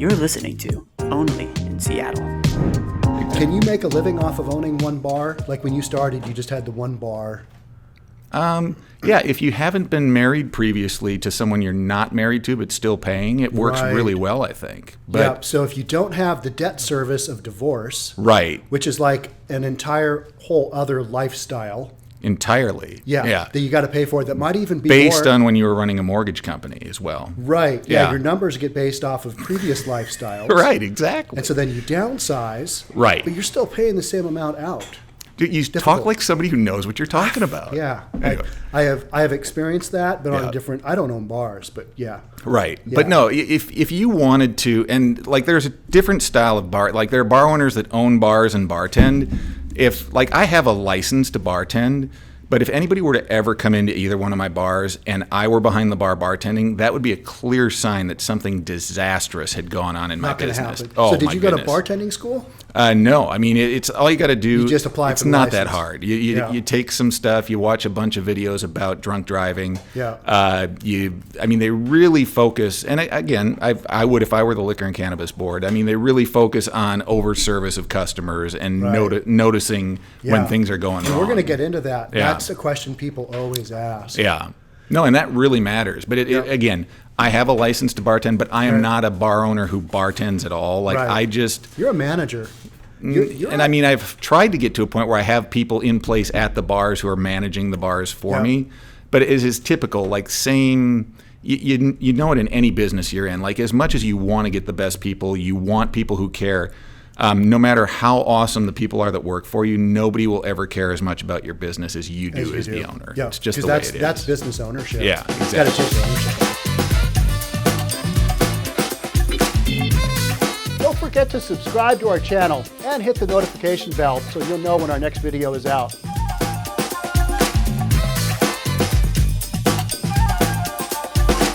You're listening to Only in Seattle. Can you make a living off of owning one bar? Like when you started, you just had the one bar. Yeah, if you haven't been married previously to someone you're not married to but still paying, it works really well, I think. But, yeah, so if you don't have the debt service of divorce, right, which is like an entire whole other lifestyle. Entirely. Yeah. That you got to pay for, that might even be based on when you were running a mortgage company as well. Right. Yeah. Your numbers get based off of previous lifestyles. Right, exactly. And so then you downsize. Right. But you're still paying the same amount out. Dude, you talk like somebody who knows what you're talking about. Yeah. Anyway. I have experienced that, but on a different, I don't own bars, but yeah. Right. Yeah. But no, if you wanted to, and like there's a different style of bar, like there are bar owners that own bars and bartend. If, like, I have a license to bartend, but if anybody were to ever come into either one of my bars and I were behind the bar bartending, that would be a clear sign that something disastrous had gone on in my business. Happen. Oh, so did you go goodness. to bartending school? No, I mean it's all you got to do. You just apply It's for the not license. that hard. You take some stuff. You watch a bunch of videos about drunk driving. Yeah. I mean they really focus. And again, I would if I were the Liquor and Cannabis Board. I mean they really focus on over service of customers and noticing when things are going wrong. We're going to get into that. Yeah. That's a question people always ask. Yeah. No, and that really matters. But again, I have a license to bartend, but I am not a bar owner who bartends at all. Like I just... You're a manager. I mean, I've tried to get to a point where I have people in place at the bars who are managing the bars for me. But it is typical, like same... You know it in any business you're in. Like as much as you want to get the best people, you want people who care. No matter how awesome the people are that work for you, nobody will ever care as much about your business as you do as the owner. Yeah, it's just the way it is. That's business ownership. Yeah, exactly. You got to take the ownership. Don't forget to subscribe to our channel and hit the notification bell so you'll know when our next video is out.